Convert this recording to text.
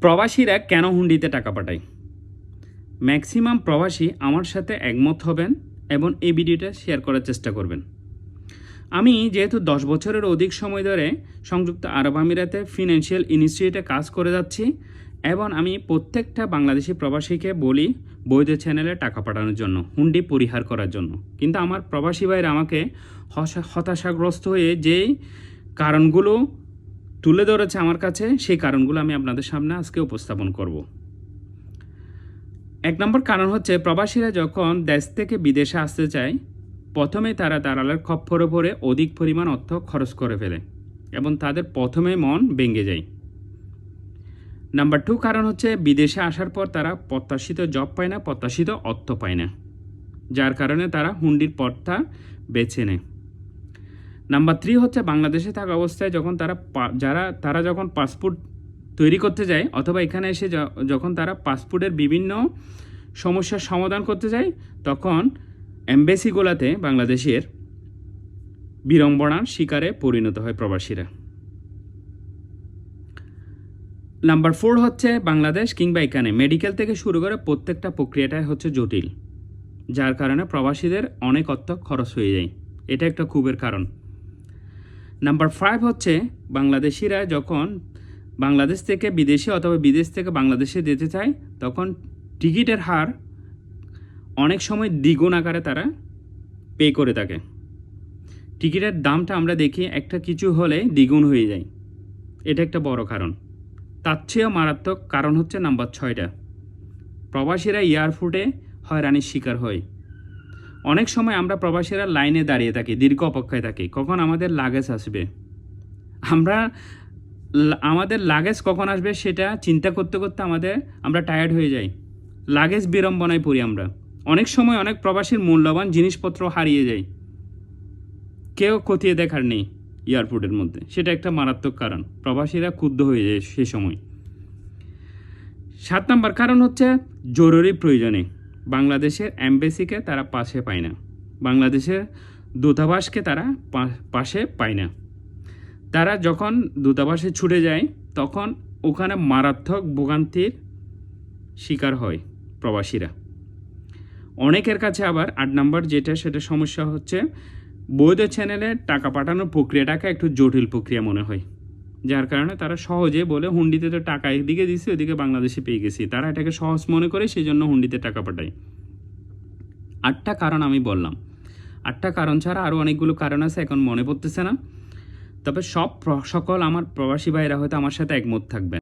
প্রবাসীরা কেন হুন্ডিতে টাকা পাঠায়? ম্যাক্সিমাম প্রবাসী আমার সাথে একমত হবেন এবং এই ভিডিওটা শেয়ার করার চেষ্টা করবেন। আমি যেহেতু 10 বছরের অধিক সময় ধরে সংযুক্ত আরব আমিরাতে ফিনান্সিয়াল ইনস্টিটিউটে কাজ করে যাচ্ছি এবং আমি প্রত্যেকটা বাংলাদেশি প্রবাসীকে বলি বৈধ চ্যানেলে টাকা পাঠানোর জন্য, হুন্ডি পরিহার করার জন্য। কিন্তু আমার প্রবাসী ভাইরা আমাকে হতাশাগ্রস্ত হয়ে যেই কারণগুলো তুলে ধরেছে আমার কাছে, সেই কারণগুলো আমি আপনাদের সামনে আজকে উপস্থাপন করব। 1 নম্বর কারণ হচ্ছে, প্রবাসীরা যখন দেশ থেকে বিদেশে আসতে চায়, প্রথমেই তারা দালালের খপ্পরে পড়ে অধিক পরিমাণ অর্থ খরচ করে ফেলে এবং তাদের প্রথমে মন ভেঙে যায়। নাম্বার 2 কারণ হচ্ছে, বিদেশে আসার পর তারা প্রত্যাশিত জব পায় না, প্রত্যাশিত অর্থ পায় না, যার কারণে তারা হুন্ডির পথটা বেছে নেয়। নাম্বার 3 হচ্ছে, বাংলাদেশে থাকা অবস্থায় যখন তারা যখন পাসপোর্ট তৈরি করতে যায় অথবা এখানে এসে যখন তারা পাসপোর্টের বিভিন্ন সমস্যার সমাধান করতে যায়, তখন এমবেসিগুলোতে বাংলাদেশের বিড়ম্বনার শিকারে পরিণত হয় প্রবাসীরা। নাম্বার 4 হচ্ছে, বাংলাদেশ কিংবা এখানে মেডিকেল থেকে শুরু করে প্রত্যেকটা প্রক্রিয়াটাই হচ্ছে জটিল, যার কারণে প্রবাসীদের অনেক অর্থ খরচ হয়ে যায়। এটা একটা ক্ষোভের কারণ। নাম্বার 5 হচ্ছে, বাংলাদেশিরা যখন বাংলাদেশ থেকে বিদেশে অথবা বিদেশ থেকে বাংলাদেশে যেতে চায়, তখন টিকিটের হার অনেক সময় দ্বিগুণ আকারে তারা পে করে থাকে। টিকিটের দামটা আমরা দেখি একটা কিছু হলে দ্বিগুণ হয়ে যায়। এটা একটা বড় কারণ। তার চেয়েও মারাত্মক কারণ হচ্ছে নাম্বার 6টা, প্রবাসীরা এয়ারপোর্টে হয়রানির শিকার হয়। অনেক সময় আমরা প্রবাসীরা লাইনে দাঁড়িয়ে থাকি, দীর্ঘ অপেক্ষায় থাকি, কখন আমাদের লাগেজ আসবে। আমাদের লাগেজ কখন আসবে সেটা চিন্তা করতে করতে আমরা টায়ার্ড হয়ে যাই, লাগেজ বিড়ম্বনায় পড়ি আমরা। অনেক সময় অনেক প্রবাসীর মূল্যবান জিনিসপত্র হারিয়ে যায়, কেউ খতিয়ে দেখার নেই এয়ারপোর্টের মধ্যে। সেটা একটা মারাত্মক কারণ, প্রবাসীরা ক্ষুব্ধ হয়ে যায় সে সময়। 7 নম্বর কারণ হচ্ছে, জরুরি প্রয়োজনে বাংলাদেশের এমবেসিকে তারা পাশে পায় না, বাংলাদেশের দূতাবাসকে তারা পাশে পায় না। তারা যখন দূতাবাসে ছুটে যায় তখন ওখানে মারাত্মক ভোগান্তির শিকার হয় প্রবাসীরা। অনেকের কাছে আবার 8 নম্বর সেটা সমস্যা হচ্ছে, বৈধ চ্যানেলে টাকা পাঠানোর প্রক্রিয়াটাকে একটু জটিল প্রক্রিয়া মনে হয়, যার কারণে তারা সহজে বলে হুন্ডিতে তো টাকা একদিকে দিচ্ছে, ওইদিকে বাংলাদেশে পেয়ে গেছি। তারা এটাকে সহজ মনে করে সেই জন্য হুন্ডিতে টাকা পাঠায়। 8টা কারণ আমি বললাম। 8টা কারণ ছাড়া আরও অনেকগুলো কারণ আছে, এখন মনে পড়তেছে না। তবে সকল আমার প্রবাসী ভাইরা হয়তো আমার সাথে একমত থাকবেন।